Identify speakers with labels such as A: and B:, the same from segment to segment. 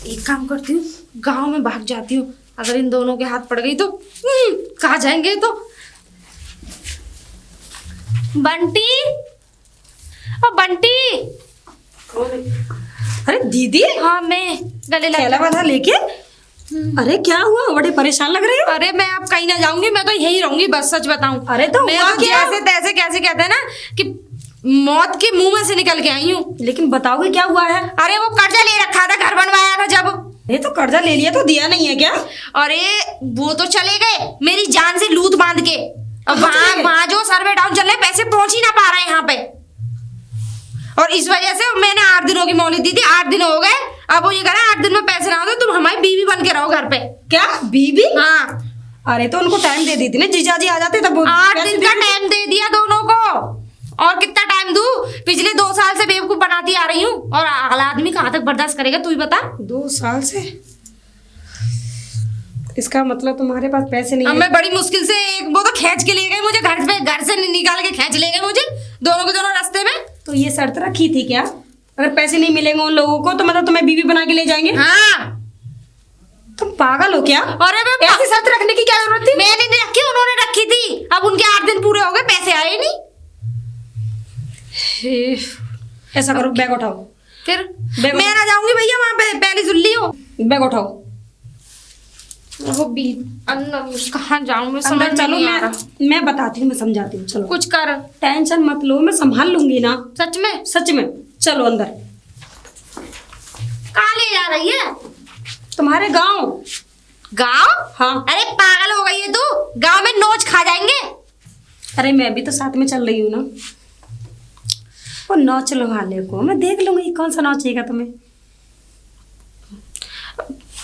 A: एक काम करती हूँ, गांव में भाग जाती हूँ। अगर इन दोनों के हाथ पड़ गई तो कहाँ जाएंगे तो। बंटी, ओ बंटी।
B: अरे दीदी,
A: हाँ मैं गले
B: थैला वाला लेके। अरे क्या हुआ, बड़े परेशान लग रहे हो।
A: अरे मैं अब कहीं ना जाऊंगी, मैं तो यही रहूंगी बस। सच बताऊं,
B: अरे तो
A: मैं
B: हुआ
A: तो
B: क्या?
A: जैसे तैसे कैसे कहते हैं ना कि मौत के मुंह में से निकल के आई हूँ।
B: लेकिन बताओगे क्या हुआ है।
A: अरे वो कर्जा ले रखा था, घर बनवाया था जब।
B: ये तो कर्जा ले लिया तो दिया नहीं है क्या।
A: अरे वो तो चले गए मेरी जान से लूट बांध के। अब वहाँ जो सर्वे डाउन चल रहे, पैसे पहुंच ही ना पा रहे हैं यहाँ पे। और इस वजह से मैंने 8 दिनों की मोहलत दी थी, 8 दिन हो गए। अब वो ये कह रहा है 8 दिन में पैसे ना हो तो तुम हमारी बीवी बन के रहो घर पे।
B: क्या बीवी?
A: हाँ।
B: अरे तो उनको टाइम दे दी थी ना, जीजाजी आ जाते तब।
A: 8 दिन का टाइम दे दिया दोनों को। और कितना टाइम दूं? पिछले 2 साल से बेवकूफ बनाती आ रही हूँ। और अगला आदमी कहाँ तक बर्दाश्त करेगा, तू ही बता।
B: 2 साल से? इसका मतलब तुम्हारे पास पैसे नहीं
A: अब
B: है।
A: मैं बड़ी मुश्किल से वो तो खींच के ले गए मुझे घर पे, घर से निकाल के खींच ले गए मुझे, दोनों के दोनों रास्ते में।
B: तो ये शर्त रखी थी क्या, अगर पैसे नहीं मिलेंगे उन लोगों को तो मतलब तुम्हें बीवी बना के ले जाएंगे?
A: हाँ।
B: तुम पागल हो क्या?
A: अरे मैं
B: ऐसी शर्त रखने की क्या जरूरत थी?
A: मैंने नहीं रखी, उन्होंने रखी थी। अब उनके 8 दिन पूरे हो गए, पैसे आए नहीं।
B: ऐसा करो, बैग उठाओ।
A: फिर मैं ना जाऊंगी भैया वहां पे, पहले सुन लियो।
B: बैग उठाओ।
A: वो भी कहाँ जाऊं मैं, समझ
B: अंदर चलो,
A: नहीं आ रहा।
B: मैं बताती हूँ, मैं समझाती हूँ। चलो
A: कुछ कर।
B: टेंशन मत लो, मैं संभाल लूंगी ना।
A: सच में?
B: सच में। चलो अंदर।
A: कहाँ ले जा रही है?
B: तुम्हारे गांव।
A: गांव?
B: हाँ।
A: अरे पागल हो गई है तू, गांव में नोच खा जाएंगे।
B: अरे मैं भी तो साथ में चल रही हूँ ना। वो नौच लो वाले को मैं देख लूंगी, कौन सा नौचेगा तुम्हें।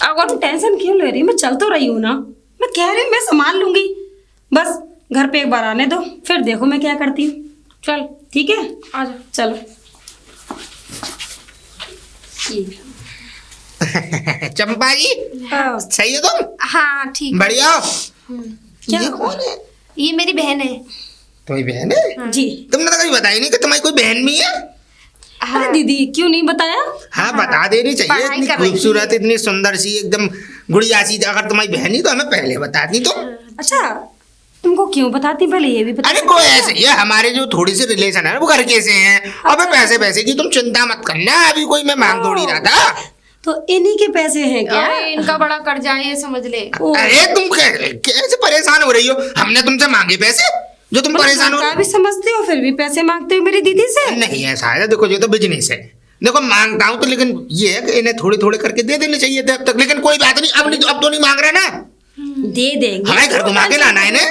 B: अगर तुम टेंशन क्यों ले रही हो, मैं चल तो रही हूँ ना। मैं कह रही हूँ मैं संभाल लूंगी, बस घर पे एक बार आने दो, फिर देखो मैं क्या करती हूँ। चल ठीक है,
A: आजा।
B: चलो।
C: चंपा जी, सही हो तुम?
A: हाँ ठीक।
C: बढ़िया हो।
B: क्या
C: ये कौन है?
A: ये मेरी बहन है।
C: तुम्हारी बहन है?
B: जी।
C: तुमने तो कभी बताई नहीं कि तुम्हारी कोई बहन भी है।
A: हाँ।
B: अरे दीदी क्यों नहीं बताया?
C: हाँ बता देनी चाहिए,
A: पढ़ाई
C: इतनी
A: कर रही
C: खूबसूरत, इतनी सुंदर सी, एकदम गुड़िया सी। अगर तुम्हारी बहन ही तो हमें पहले बताती तो।
B: अच्छा तुमको क्यों बताती, पहले ये भी बता।
C: अरे कोई ऐसे ही है, हमारे जो थोड़ी सी रिलेशन है वो घर के से हैं। अबे पैसे पैसे की तुम चिंता मत करना, अभी कोई मैं मांग थोड़ी रहा था।
B: तो इन्हीं के पैसे हैं क्या?
A: अरे इनका बड़ा कर्जा है, ये समझ ले।
C: अरे तुम कैसे परेशान हो रही हो? हमने तुमसे मांगे पैसे जो तुम परेशान हो?
B: भी समझते हो फिर भी पैसे मांगते हो मेरी दीदी से?
C: नहीं ऐसा है, देखो ये तो बिजनेस है। देखो मांगता हूँ तो, लेकिन ये है कि इन्हें थोड़ी थोड़ी करके दे देने चाहिए थे अब तक। लेकिन कोई बात नहीं, अब तो नहीं मांग रहा ना।
B: दे देंगे।
C: हमें घर घुमा के लाना है इन्हें।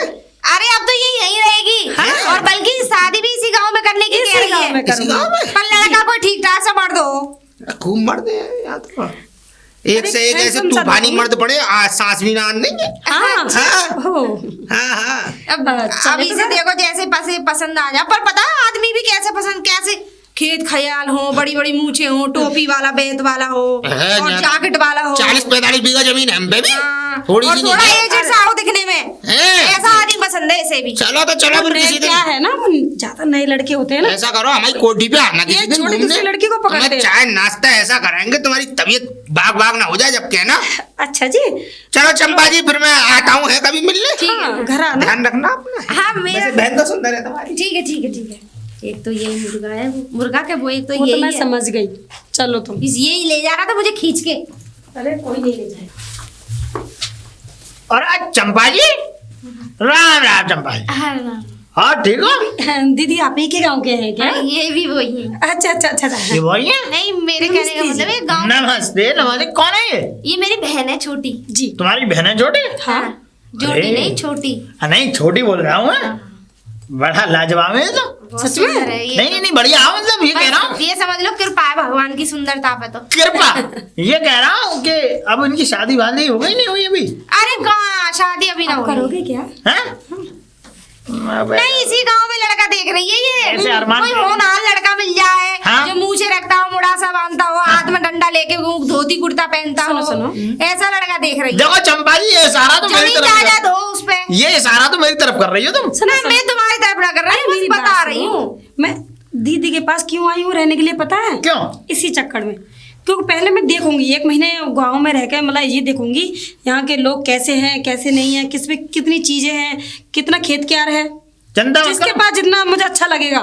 A: अरे अब तो ये यहीं रहेगी। हाँ? और बल्कि शादी भी इसी गांव में करने की कह रही है।
C: इसी गाँव में?
A: पर लड़का कोई ठीक ठाक सा मर्द हो।
C: खूब मर्द है यहाँ तो, एक से एक ऐसे
B: handsome सा
C: तूफानी
B: नहीं।
C: मर्द पड़े, आज सांस भी ना आने देंगे।
B: हाँ
C: हाँ।
B: हो।
C: हाँ हाँ।
A: अब इसे देखो जैसे पसंद आ जाए, पर पता है आदमी भी कैसे पसंद, कैसे खेत खयाल हो, बड़ी बड़ी मूछे हो, टोपी वाला बेत वाला हो
C: है,
A: और
C: ना-
A: जैकेट वाला हो।
C: 40-45 बीघा जमीन है हम पे भी।
A: हाँ,
C: थोड़ी
A: और
C: सी
A: थोड़ा
C: नहीं है।
A: एजेड सा हो दिखने में,
C: है।
A: ऐसा आदमी पसंद है इसे भी।
C: चलो तो चलो फिर किसी
B: क्या
C: दिन।
B: है ना, वो ज्यादा नए लड़के होते हैं ना।
C: ऐसा करो, हमारी कोठी पे आना किसी दिन
B: छोटी
C: घूमने।
B: दूसरी लड़की को पकड़ते
C: हमें
B: हैं।
C: चाय नाश्ता ऐसा कराएंगे तुम्हारी तबीयत भाग भाग ना हो जाए जब कहना।
B: अच्छा जी।
C: चलो चंपा जी, फिर मैं आता हूँ है कभी मिलने।
B: हाँ, घर आना।
C: ध्यान रखना अपना।
A: हाँ मेरा
C: वैसे बहन तो सुंदर है तुम्हारी।
A: ठीक है ठीक है ठीक है। एक तो यही मुर्गा है, मुर्गा के वो एक तो
B: वो तो
A: यही
B: मैं
A: है।
B: समझ गई। चलो तुम।
A: यही ले जा रहा था मुझे खींच के।
B: अरे कोई नहीं ले जाए।
C: और आज चंपा जी, राम राम चंपा जी। हाँ ठीक हो?
B: दीदी आप ही के गांव के हैं क्या?
A: ये भी वही है।
B: अच्छा अच्छा अच्छा
C: ये वही है?
A: नहीं मेरे कहने का मतलब है गाँव।
C: नमस्ते नमस्ते। कौन है
A: ये मेरी बहन है छोटी।
B: जी।
C: तुम्हारी बहन है छोटी?
B: हाँ।
A: जोटी
C: अरे।
A: नहीं छोटी।
C: नहीं छोटी बोल रहा हूँ मैं। बड़ा लाजवाब है तो।
A: बहुत
B: सच में?
A: सुंदर है ये।
C: नहीं नहीं बढ़िया हूँ, मतलब ये कह रहा हूँ।
A: बस ये समझ लो कृपा है भगवान की, सुंदरता पे तो।
C: कृपा। ये कह रहा हूँ कि अब इनकी शादी वादी हो गई नहीं हुई अभी?
A: अरे कहाँ शादी अभी ना
B: आप
A: हुई।
B: करोगे क्या?
C: हैं? अबे,
A: नहीं इसी गांव में लड़का देख रही है ये।
C: ऐसे अरमान
A: कोई
C: कर-
A: होनहार लड़का मिल जाए।
C: हाँ?
A: जो मुंह से रखता हो, मुड़ा सा बांधता हो, हाथ में डंडा लेके वो धोती कुर्ता पहनता हो।
B: सुनो,
A: ऐसा लड़का देख रही है।
C: देखो चंपा जी, ये इशारा तो मेरी
A: जमीन
C: तरफ
A: जायदाद हो उस पे।
C: ये इशारा तो मेरी तरफ कर रही हो तुम।
B: सुनो,
A: मैं तुम्हारी तरफ ना कर रही हूँ,
B: मेरी
A: बस
B: बात
A: बता
B: सुनो।
A: रही हूँ।
B: मैं दीदी के पास क्यों आई हूँ रहने के लिए, पता है?
C: क्यों?
B: इसी चक्कर में क्योंकि पहले मैं देखूंगी 1 महीने गांव में रह के, मतलब ये देखूंगी यहाँ के लोग कैसे हैं कैसे नहीं है, किस में कितनी चीजें हैं, कितना खेत क्यार है,
C: चंदा
B: जिसके पास जितना मुझे अच्छा लगेगा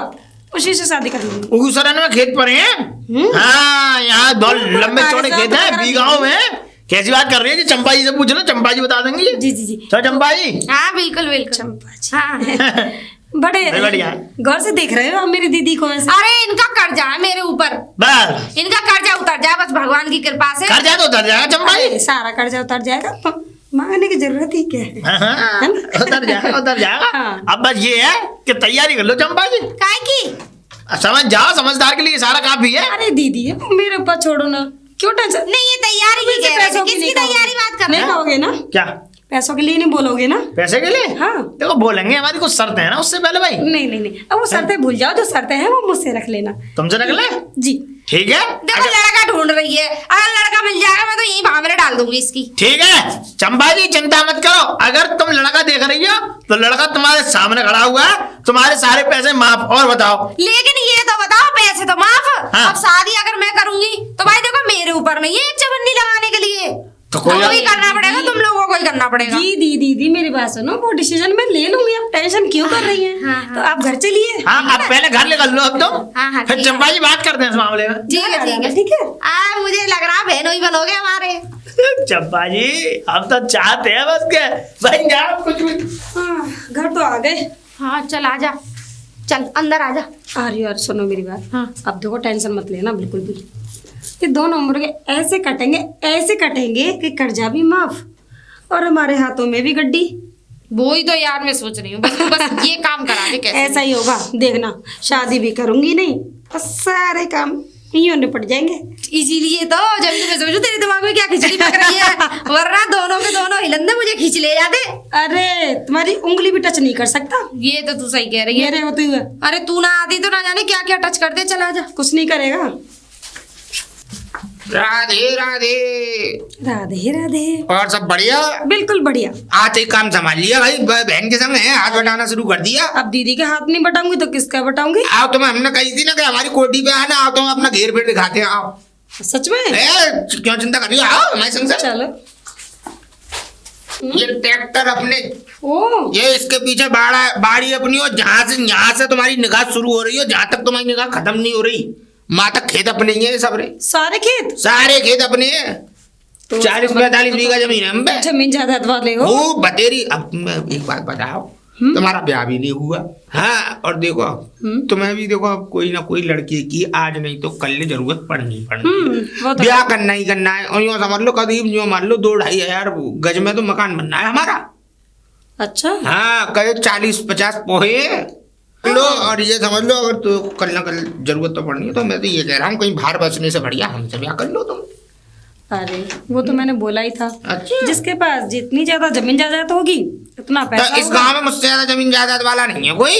B: उसी से शादी कर लूंगी।
C: उगूसरन में खेत पड़े हैं। हाँ, यहाँ दो लंबे चौड़े खेत हैं बीघाओं में। कैसी बात कर रही है जी? चंपा जी से पूछ लो, चंपा जी बता देंगी।
B: जी जी जी।
C: तो चंपा जी।
A: हाँ बिल्कुल बिल्कुल।
B: चंपा जी।
A: हाँ
B: बड़े
C: बढ़िया।
B: गौर से देख रहे हो आप मेरी दीदी को ऐसे?
A: अरे इनका कर्जा है मेरे ऊपर,
C: बस
A: इनका कर्जा उतर जाए बस भगवान की कृपा से।
C: कर्जा तो उतर जाएगा चंपा जी।
B: अरे, सारा कर्जा उतर जाएगा तो मांगने की जरूरत ही क्या है?
C: हाँ, उतर जाएगा उतर जाएगा।
B: हाँ।
C: अब बस ये है कि तैयारी कर लो चंपा जी।
A: काय की?
C: समझ जाओ, समझदार के लिए सारा काफी है।
B: अरे दीदी मेरे ऊपर छोड़ो ना, क्यों टेंशन?
A: नहीं ये तैयारी की कह रहे थे, किसकी
B: नहीं
A: तैयारी बात कर रहे
B: नहीं
A: हो?
B: कहोगे ना?
C: क्या
B: पैसों के लिए नहीं बोलोगे ना?
C: पैसे के लिए?
B: हाँ।
C: देखो बोलेंगे, हमारी कुछ शर्तें हैं ना उससे पहले भाई।
B: नहीं नहीं नहीं, अब वो शर्तें भूल जाओ, जो शर्तें हैं वो मुझसे रख लेना।
C: तुमसे रख ले।
B: जी
C: ठीक है।
A: देखो लड़का ढूंढ रही है, अगर लड़का मिल जाएगा मैं तो यही भावरे डाल दूंगी इसकी।
C: ठीक है चंपा जी, चिंता मत करो। अगर तुम लड़का देख रही हो तो लड़का तुम्हारे सामने खड़ा हुआ है, तुम्हारे सारे पैसे माफ। और बताओ।
A: लेकिन ये तो बताओ, पैसे तो माफ।
C: हाँ।
A: अब शादी अगर मैं करूंगी तो भाई देखो मेरे ऊपर नहीं है एक चवन्नी लगाने के लिए,
C: तो कोई
A: करना पड़ेगा, तुम लोगों को ही करना पड़ेगा।
B: जी दीदी मेरी बात सुनो, वो डिसीजन मैं ले लूंगी, आप टेंशन क्यों कर रही हैं?
A: हाँ, हाँ।
B: तो आप घर चलिए।
C: हाँ, अब पहले घर निकल लो अब तुम।
A: हाँ, हाँ,
C: फिर
A: ठीक है।
C: चंपा जी बात करते हैं इस मामले में।
A: ठीक है ठीक है
B: ठीक है।
A: मुझे लग रहा है बहनों ही बनोगे हमारे।
C: चंपा जी हम तो चाहते हैं बस के भाई यार कुछ भी।
B: हाँ, घर तो आ गए।
A: हाँ चल आजा, चल अंदर आजा।
B: आ रही हो? और सुनो मेरी बात।
A: हाँ।
B: अब देखो टेंशन मत लेना बिल्कुल भी। ये दोनों मुर्गे ऐसे कटेंगे कि कर्जा भी माफ और हमारे हाथों में भी गड्डी।
A: वो ही तो यार मैं सोच रही हूँ, बस ये काम करा के कैसे।
B: ऐसा ही होगा, देखना। शादी भी करूंगी नहीं और सारे काम यूं निपट जाएंगे।
A: इसीलिए तो जब मैं सोचू तेरे दिमाग में क्या खिचड़ी पक रही है, वरना दोनों के दोनों हिलंदे मुझे खींच ले जाते।
B: अरे तुम्हारी उंगली भी टच नहीं कर सकता।
A: ये तो तू सही कह रही है।
B: मेरे होते हुए
A: अरे तू ना आती तो ना जाने क्या क्या टच कर दे। चला जा।
B: कुछ नहीं करेगा।
C: राधे राधे।
B: राधे राधे।
C: और सब बढ़िया?
B: बिल्कुल बढ़िया।
C: आज एक काम संभाल लिया भाई, बहन के संग है, हाथ बटाना शुरू कर दिया।
B: अब दीदी के हाथ नहीं बटाऊंगी तो किसका बटाऊंगी?
C: आओ तुम, हमने कही थी ना कि हमारी कोठी पे आना, आओ तुम अपना घेर पेट दिखाते हैं। आओ।
B: सच में?
C: क्यों चिंता कर रही हो? आओ हमारे संग से।
B: चलो।
C: ये ट्रैक्टर अपने,
B: ओ
C: ये इसके पीछे बाड़ी अपनी, और यहाँ से तुम्हारी निगाह शुरू हो रही हो, जहाँ तक तुम्हारी निगाह खत्म नहीं हो रही वहां तक खेत अपने ही है सब रे।
B: सारे खेत?
C: सारे खेत अपने हैं।
B: तो
C: 40-45 बीघा जमीन है हम पे।
B: जमीन जायदाद वाले हो?
C: वो बतेरी। अब तुम एक बात बताओ, तुम्हारा ब्याह भी नहीं हुआ। हाँ, और देखो तुम्हें भी देखो, अब कोई ना कोई लड़के की आज नहीं तो कल जरूरत पड़नी
B: वो तो
C: ब्याह करना ही करना है। और यूँ समझ लो करीब यूँ मान लो 2-2.5 हजार गज में तो मकान बनना है हमारा।
B: अच्छा।
C: हाँ, करीब 40-50 पोहे लो। और ये समझ लो अगर तो कल ना कल जरूरत तो पड़नी है, तो मैं तो ये कह रहा हूँ कहीं बाहर बचने से बढ़िया हमसे ब्याह कर लो तुम।
B: अरे वो तो मैंने बोला ही था।
C: अच्छा।
B: जिसके पास जितनी ज्यादा जमीन जायदाद होगी उतना पैसा
C: तो इस
B: होगा।
C: गांव में मुझसे ज्यादा जमीन जायदाद वाला नहीं है कोई,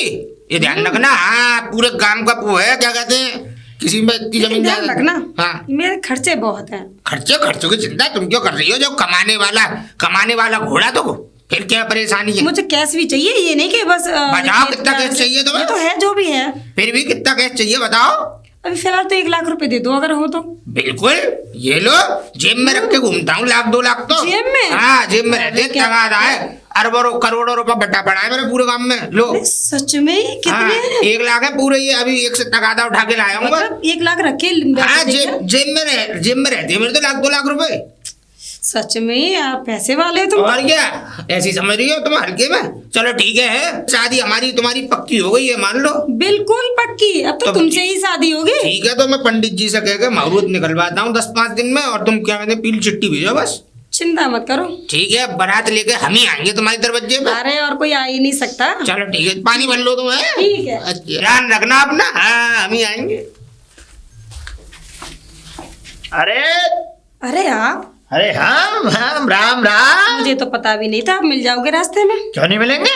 C: ये ध्यान रखना। हाँ, पूरे गांव का वो है, क्या कहते हैं, किसी में इतनी जमीन
B: ध्यान
C: जायदाद।
B: रखना।
C: हाँ,
B: मेरे खर्चे बहुत हैं।
C: खर्चों की चिंता तुम क्यों कर रही हो? जब कमाने वाला घोड़ा तो फिर क्या परेशानी है?
B: मुझे कैश भी चाहिए, ये नहीं कि बस
C: बताओ कितना कैश चाहिए तुम्हें?
B: ये तो है जो भी है।
C: फिर भी कितना कैश चाहिए बताओ?
B: अभी फिलहाल तो 1 लाख रुपए दे दो अगर हो तो।
C: बिल्कुल, ये लो, जेब में रख के घूमता हूँ 1-2 लाख तो।
B: जेब में?
C: हाँ, जेब में रहते
B: क्या?
C: तगादा है। अरबों करोड़ों रुपया बट्टा पड़ा है मेरे पूरे गांव में। लो।
B: अरे सच में? कितने
C: हाँ,
B: हैं?
C: 1 लाख है पूरे, ये अभी एक से तगादा उठा के लाया हूँ।
B: मतलब 1 लाख रखे
C: हाँ, जेब में रहती है मेरे तो 1-2 लाख रुपए।
B: सच में आप पैसे वाले हो तुम।
C: और क्या ऐसी समझ रही हो तुम हल्के में? चलो ठीक है, शादी हमारी तुम्हारी पक्की हो गई है मान लो।
B: बिल्कुल पक्की। अब तो
C: तो
B: तुमसे ही शादी होगी।
C: ठीक है, तो मैं पंडित जी से कह के मुहूर्त निकलवाता हूँ 10-5 दिन में, और तुम क्या कहते हैं पीली चिट्ठी भेजो बस।
B: चिंता मत करो।
C: ठीक है, बारात लेके हम ही आएंगे तुम्हारे दरवाजे पे।
B: अरे और कोई आ ही नहीं सकता।
C: चलो ठीक है, पानी भर लो तुम। है
B: ठीक है।
C: अच्छा, ध्यान रखना अपना। हाँ, हम ही आएंगे।
B: अरे आप?
C: अरे हम राम राम।
B: मुझे तो पता भी नहीं था आप मिल जाओगे रास्ते में।
C: क्यों नहीं मिलेंगे?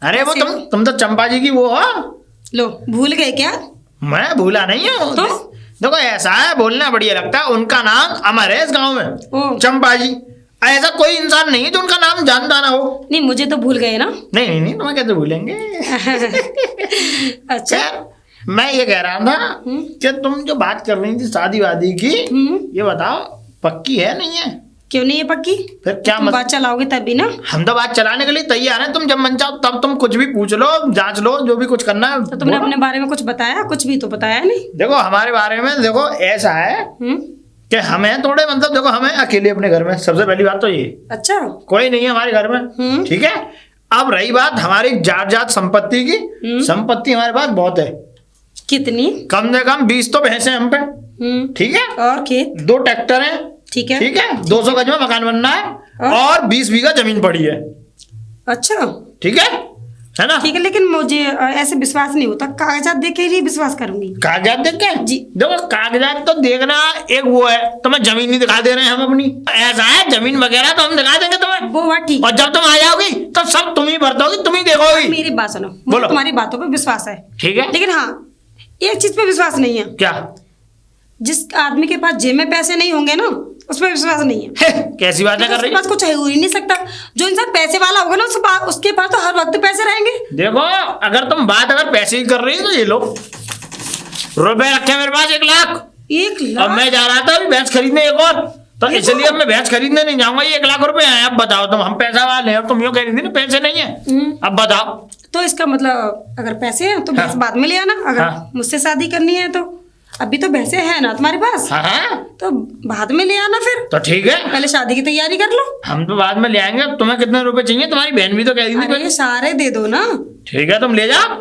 C: अरे वो तुम तो चंपा जी की वो हो।
B: लो भूल गए क्या?
C: मैं भूला नहीं हूँ।
B: तो?
C: देखो ऐसा है, बोलना बढ़िया लगता है। उनका नाम अमर है इस गांव में,
B: ओ।
C: चंपा जी। ऐसा कोई इंसान नहीं है जो उनका नाम जानता ना हो।
B: नहीं मुझे तो भूल गए ना।
C: नहीं तुम्हें कैसे भूलेंगे?
B: अच्छा
D: मैं ये कह रहा था कि तुम जो बात कर रही थी शादी वादी की, ये बताओ पक्की है नहीं है?
B: क्यों नहीं है पक्की?
D: फिर क्या
B: तुम बात चलाओगे तभी ना।
D: हम तो बात चलाने के लिए तैयार हैं, तुम जब मन चाहो तब तुम कुछ भी पूछ लो, जांच लो, जो भी कुछ करना है।
B: तो तुमने अपने बारे में कुछ बताया? कुछ भी तो बताया नहीं।
D: देखो हमारे बारे में देखो ऐसा है कि हमें थोड़े मतलब देखो हमें अकेले अपने घर में, सबसे पहली बात तो ये,
B: अच्छा,
D: कोई नहीं है हमारे घर में, ठीक है। अब रही बात हमारी जात संपत्ति की, संपत्ति हमारे पास बहुत है।
B: कितनी?
D: कम से कम 20 तो भैंसे हम पे, ठीक है।
B: और खेत?
D: 2 ट्रैक्टर हैं,
B: ठीक है,
D: ठीक है। 200 गज में मकान बनना है और 20 बीघा जमीन पड़ी है।
B: अच्छा,
D: ठीक है ना?
B: ठीक है, लेकिन मुझे ऐसे विश्वास नहीं होता। कागजात देख के ही विश्वास करूंगी।
D: कागजात देख के?
B: जी।
D: देखो कागजात तो देखना एक वो है, तुम्हें जमीन नहीं दिखा दे रहे हैं हम अपनी, ऐसा है जमीन वगैरह तो हम दिखा देंगे तुम्हें।
B: वो बात ठीक।
D: और जब तुम आ जाओगी तो सब तुम ही बरतोगी, तुम ही देखोगी।
B: मेरी बात सुनो,
D: बोलो।
B: मुझे तुम्हारी बातों पे विश्वास है,
D: ठीक है,
B: लेकिन हाँ एक चीज पे विश्वास नहीं है।
D: क्या?
B: जिस आदमी के पास जेब में पैसे नहीं होंगे ना, उस पर विश्वास नहीं है।
D: कैसी बातें कर रही
B: उसके पास कुछ है हो ही नहीं सकता। जो इंसान पैसे वाला होगा ना, उसके पास तो हर वक्त पैसे रहेंगे।
D: देखो अगर तुम बात अगर पैसे की कर रही हो तो ये लो, रुपए रखे मेरे पास 1 लाख।
B: 1 लाख?
D: अब मैं जा रहा था अभी भैंस खरीदने एक और, तो इसलिए अब मैं भैंस खरीदने नहीं जाऊंगा। ये 1 लाख रुपए हैं। अब बताओ तुम, हम पैसा वाले हैं, तुम यूं कह रही थी ना पैसे नहीं है। अब बताओ,
B: तो इसका मतलब अगर पैसे हैं तो भैंस बाद में ले आना। अगर
D: हाँ।
B: मुझसे शादी करनी है तो अभी तो भैंसे हैं ना तुम्हारे पास,
D: हाँ
B: तो बाद में ले आना फिर।
D: तो ठीक है,
B: पहले शादी की तैयारी कर लो।
D: हम तो बाद में ले आएंगे। तुम्हें कितने रुपए चाहिए? तुम्हारी बहन भी तो कह रही थी
B: अरे सारे दे दो ना,
D: ठीक है तुम ले जाओ,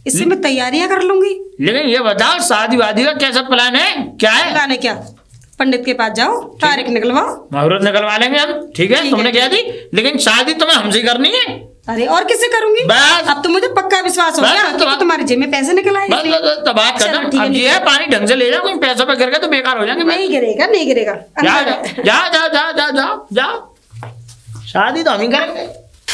B: इससे मैं तैयारियां कर लूंगी।
D: लेकिन ये बताओ शादी वादी का कैसा प्लान है, क्या है?
B: लाने क्या, पंडित के पास जाओ, तारीख निकलवाओ,
D: मुहूर्त निकलवा लेंगे हम, ठीक है। तुमने क्या दी, लेकिन शादी तुम्हें हमसे ही करनी है।
B: अरे और किससे करूंगी?
D: बस।
B: अब तो मुझे पक्का विश्वास हो
D: बस,
B: गया
D: तो
B: कि तुम्हारे जेब में पैसे निकल आए।
D: बस तो बात
B: चलो,
D: करना।
B: ठीक है,
D: अब ये है पानी ढंग से ले जाओ, कोई पैसों पे गिर गए तो बेकार हो जाएंगे।
B: नहीं गिरेगा, नहीं गिरेगा।
D: जा जा जा जा जा जा जा जा, शादी तो हम ही करेंगे।